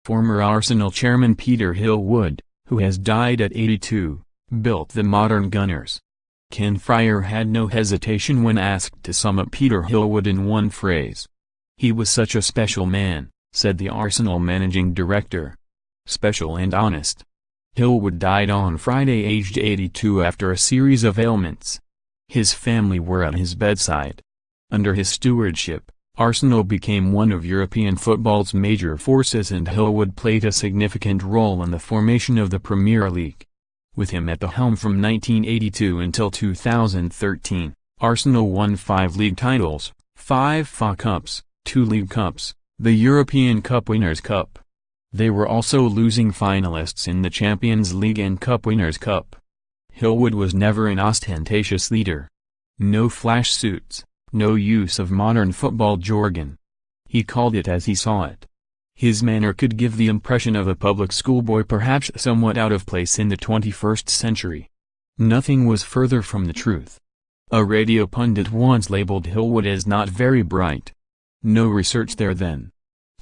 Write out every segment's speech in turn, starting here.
Former Arsenal chairman Peter Hillwood, who has died at 82, built the modern Gunners. Ken Fryer had no hesitation when asked to sum up Peter Hillwood in one phrase. "He was such a special man," said the Arsenal managing director. "Special and honest." Hillwood died on Friday aged 82 after a series of ailments. His family were at his bedside. Under his stewardship, Arsenal became one of European football's major forces, and Hillwood played a significant role in the formation of the Premier League. With him at the helm from 1982 until 2013, Arsenal won 5 league titles, 5 FA Cups, 2 League Cups, the European Cup Winners' Cup. They were also losing finalists in the Champions League and Cup Winners' Cup. Hillwood was never an ostentatious leader. No flash suits, no use of modern football jargon. He called it as he saw it. His manner could give the impression of a public schoolboy, perhaps somewhat out of place in the 21st century. Nothing was further from the truth. A radio pundit once labeled Hillwood as not very bright. No research there then.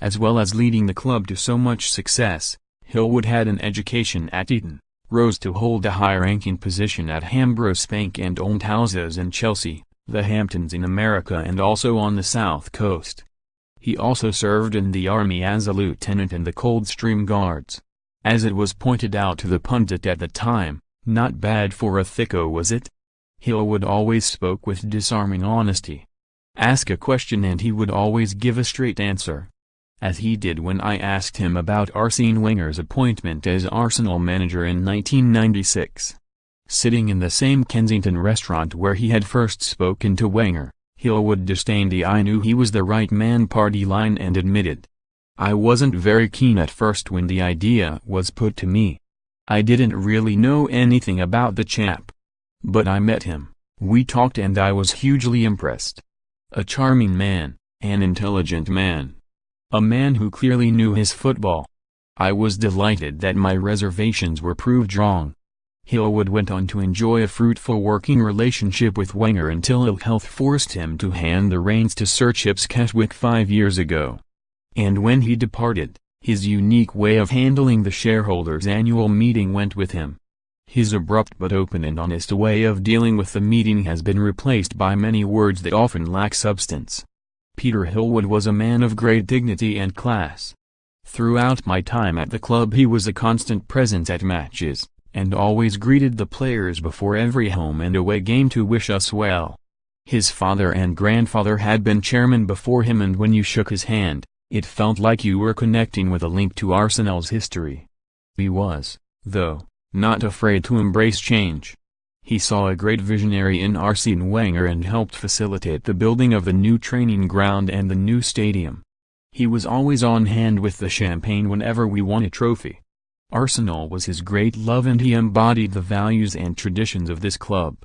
As well as leading the club to so much success, Hillwood had an education at Eton, rose to hold a high-ranking position at Hambro Spank and owned houses in Chelsea, the Hamptons in America, and also on the South Coast. He also served in the army as a lieutenant in the Coldstream Guards. As it was pointed out to the pundit at the time, not bad for a thicko, was it? Hillwood always spoke with disarming honesty. Ask a question and he would always give a straight answer. As he did when I asked him about Arsene Wenger's appointment as Arsenal manager in 1996. Sitting in the same Kensington restaurant where he had first spoken to Wenger, Hillwood disdained the "I knew he was the right man" party line and admitted, "I wasn't very keen at first when the idea was put to me. I didn't really know anything about the chap. But I met him, we talked, and I was hugely impressed. A charming man, an intelligent man. A man who clearly knew his football. I was delighted that my reservations were proved wrong." Hillwood went on to enjoy a fruitful working relationship with Wenger until ill health forced him to hand the reins to Sir Chips Keswick 5 years ago. And when he departed, his unique way of handling the shareholders' annual meeting went with him. His abrupt but open and honest way of dealing with the meeting has been replaced by many words that often lack substance. Peter Hillwood was a man of great dignity and class. Throughout my time at the club he was a constant presence at matches, and always greeted the players before every home and away game to wish us well. His father and grandfather had been chairmen before him, and when you shook his hand, it felt like you were connecting with a link to Arsenal's history. He was, though, not afraid to embrace change. He saw a great visionary in Arsene Wenger and helped facilitate the building of the new training ground and the new stadium. He was always on hand with the champagne whenever we won a trophy. Arsenal was his great love, and he embodied the values and traditions of this club.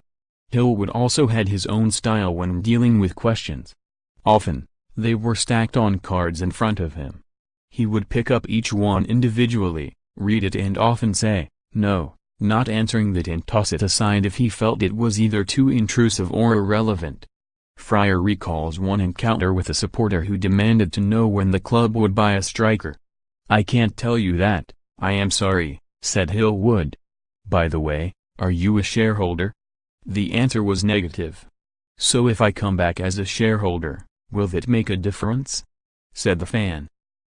Hillwood also had his own style when dealing with questions. Often, they were stacked on cards in front of him. He would pick up each one individually, read it, and often say, "No, not answering that," and toss it aside if he felt it was either too intrusive or irrelevant. Fryer recalls one encounter with a supporter who demanded to know when the club would buy a striker. "I can't tell you that, I am sorry," said Hillwood. "By the way, are you a shareholder?" The answer was negative. "So if I come back as a shareholder, will that make a difference?" said the fan.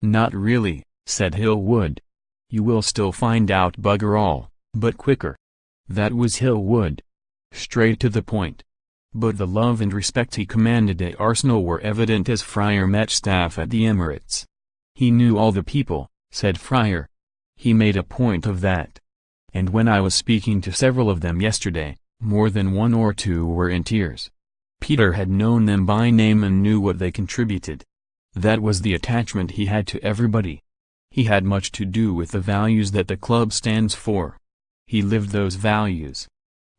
"Not really," said Hillwood. "You will still find out bugger all, but quicker." That was Hillwood. Straight to the point. But the love and respect he commanded at Arsenal were evident as Fryer met staff at the Emirates. "He knew all the people," said Fryer. "He made a point of that. And when I was speaking to several of them yesterday, more than one or two were in tears. Peter had known them by name and knew what they contributed. That was the attachment he had to everybody. He had much to do with the values that the club stands for. He lived those values.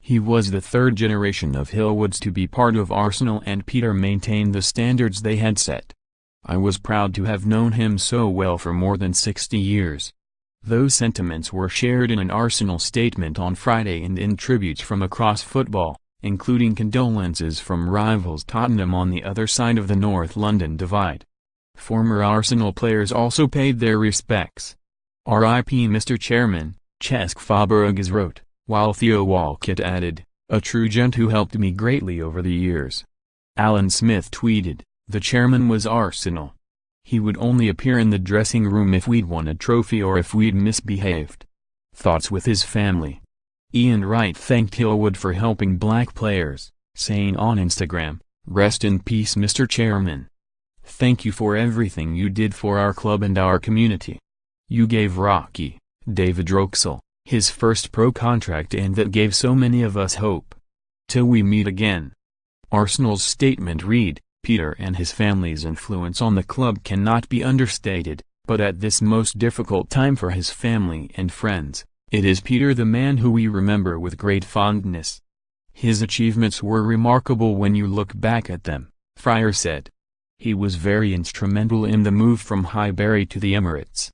He was the third generation of Hillwoods to be part of Arsenal, and Peter maintained the standards they had set. I was proud to have known him so well for more than 60 years. Those sentiments were shared in an Arsenal statement on Friday and in tributes from across football, including condolences from rivals Tottenham on the other side of the North London divide. Former Arsenal players also paid their respects. R.I.P. Mr. Chairman, Cesc Fabregas wrote, while Theo Walcott added, "A true gent who helped me greatly over the years." Alan Smith tweeted, "The chairman was Arsenal. He would only appear in the dressing room if we'd won a trophy or if we'd misbehaved." Thoughts with his family. Ian Wright thanked Hillwood for helping black players, saying on Instagram, "Rest in peace Mr. Chairman. Thank you for everything you did for our club and our community. You gave Rocky, David Roxell, his first pro contract and that gave so many of us hope. Till we meet again." Arsenal's statement read, "Peter and his family's influence on the club cannot be understated, but at this most difficult time for his family and friends, it is Peter the man who we remember with great fondness. His achievements were remarkable when you look back at them," Fryer said. "He was very instrumental in the move from Highbury to the Emirates.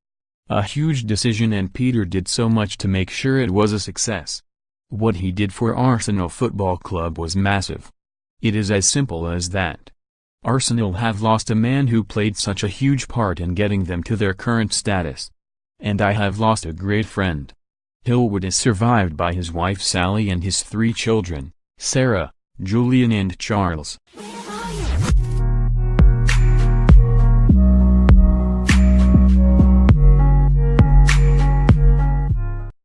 A huge decision and Peter did so much to make sure it was a success. What he did for Arsenal Football Club was massive. It is as simple as that. Arsenal have lost a man who played such a huge part in getting them to their current status. And I have lost a great friend." Hillwood is survived by his wife Sally and his 3 children, Sarah, Julian and Charles.